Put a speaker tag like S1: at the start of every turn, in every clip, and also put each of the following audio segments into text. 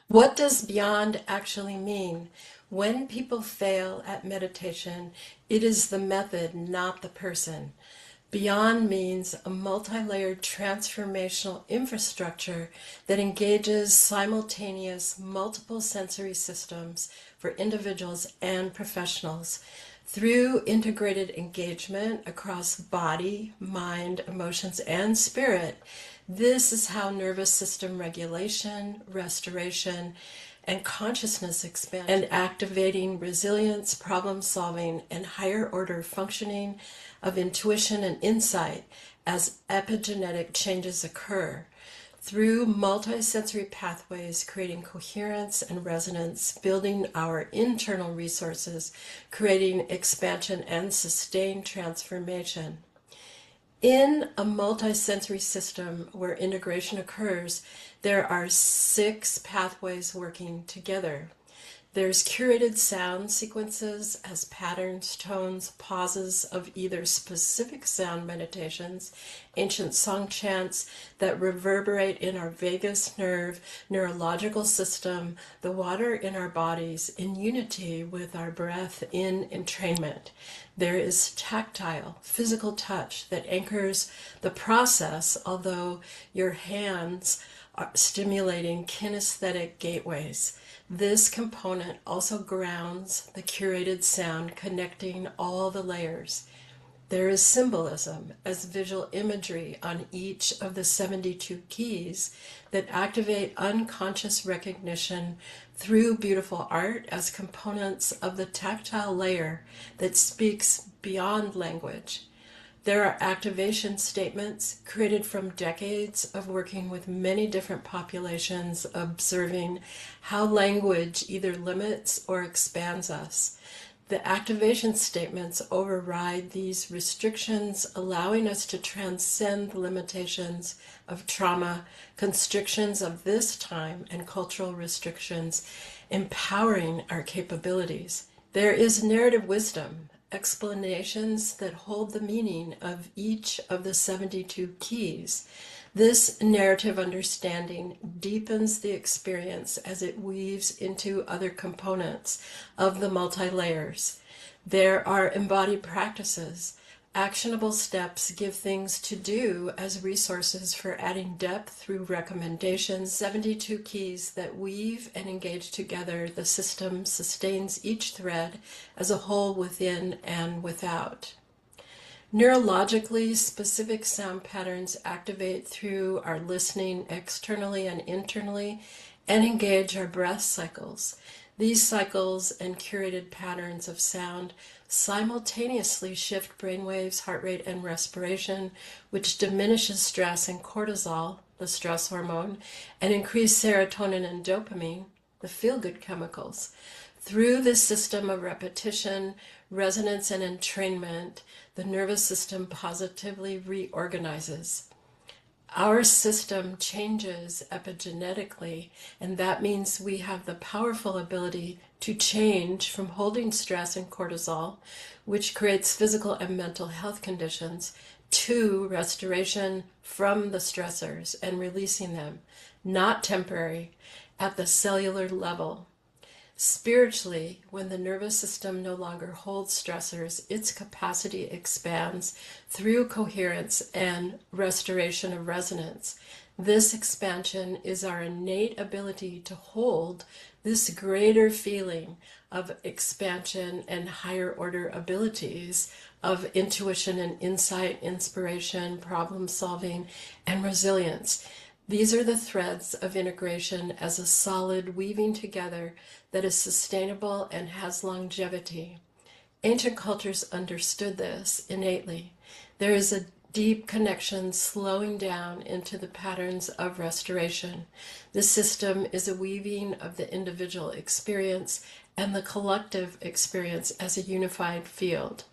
S1: What does beyond actually mean? When people fail at meditation, it is the method, not the person. Beyond means a multi-layered transformational infrastructure that engages simultaneous multiple sensory systems for individuals and professionals through integrated engagement across body, mind, emotions, and spirit. This is how nervous system regulation, restoration, and consciousness expand and activating resilience, problem solving, and higher order functioning of intuition and insight as epigenetic changes occur through multisensory pathways, creating coherence and resonance, building our internal resources, creating expansion and sustained transformation. In a multisensory system where integration occurs, there are 6 pathways working together. There's curated sound sequences as patterns, tones, pauses of either specific sound meditations, ancient song chants that reverberate in our vagus nerve, neurological system, the water in our bodies in unity with our breath in entrainment. There is tactile, physical touch that anchors the process, although your hands are stimulating kinesthetic gateways. This component also grounds the curated sound, connecting all the layers. There is symbolism as visual imagery on each of the 72 keys that activate unconscious recognition through beautiful art as components of the tactile layer that speaks beyond language. There are activation statements created from decades of working with many different populations, observing how language either limits or expands us. The activation statements override these restrictions, allowing us to transcend the limitations of trauma, constrictions of this time, and cultural restrictions, empowering our capabilities. There is narrative wisdom, explanations that hold the meaning of each of the 72 keys. This narrative understanding deepens the experience as it weaves into other components of the multi-layers. There are embodied practices. Actionable steps give things to do as resources for adding depth through recommendations. 72 keys that weave and engage together. The system sustains each thread as a whole within and without. Neurologically, specific sound patterns activate through our listening externally and internally and engage our breath cycles. These cycles and curated patterns of sound simultaneously shift brainwaves, heart rate, and respiration, which diminishes stress and cortisol, the stress hormone, and increase serotonin and dopamine, the feel-good chemicals. Through this system of repetition, resonance, and entrainment, the nervous system positively reorganizes. Our system changes epigenetically, and that means we have the powerful ability to change from holding stress and cortisol, which creates physical and mental health conditions, to restoration from the stressors and releasing them, not temporary, at the cellular level. Spiritually, when the nervous system no longer holds stressors, its capacity expands through coherence and restoration of resonance. This expansion is our innate ability to hold this greater feeling of expansion and higher order abilities of intuition and insight, inspiration, problem solving, and resilience. These are the threads of integration as a solid weaving together that is sustainable and has longevity. Ancient cultures understood this innately. There is a deep connection slowing down into the patterns of restoration. This system is a weaving of the individual experience and the collective experience as a unified field.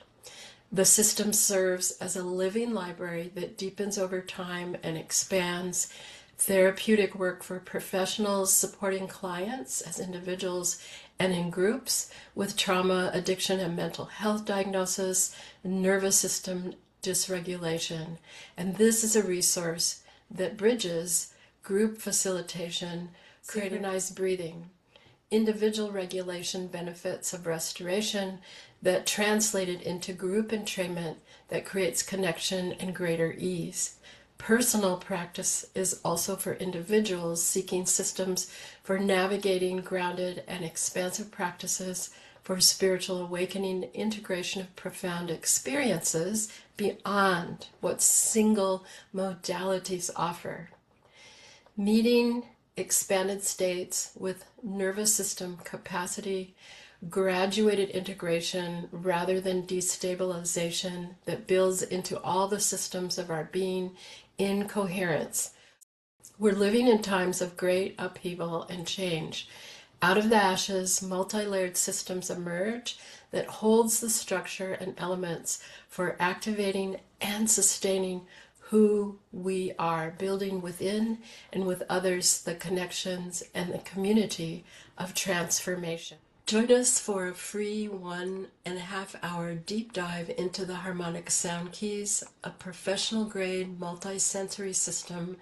S1: The system serves as a living library that deepens over time and expands. Therapeutic work for professionals supporting clients as individuals and in groups with trauma, addiction, and mental health diagnosis, nervous system dysregulation. And this is a resource that bridges group facilitation synchronized breathing, individual regulation benefits of restoration that translated into group entrainment that creates connection and greater ease. Personal practice is also for individuals seeking systems for navigating grounded and expansive practices for spiritual awakening and integration of profound experiences beyond what single modalities offer. Meeting expanded states with nervous system capacity, graduated integration rather than destabilization that builds into all the systems of our being in coherence. We're living in times of great upheaval and change. Out of the ashes, multi-layered systems emerge that holds the structure and elements for activating and sustaining who we are, building within and with others the connections and the community of transformation. Join us for a free 1.5 hour deep dive into the harmonic sound keys, a professional grade multi-sensory system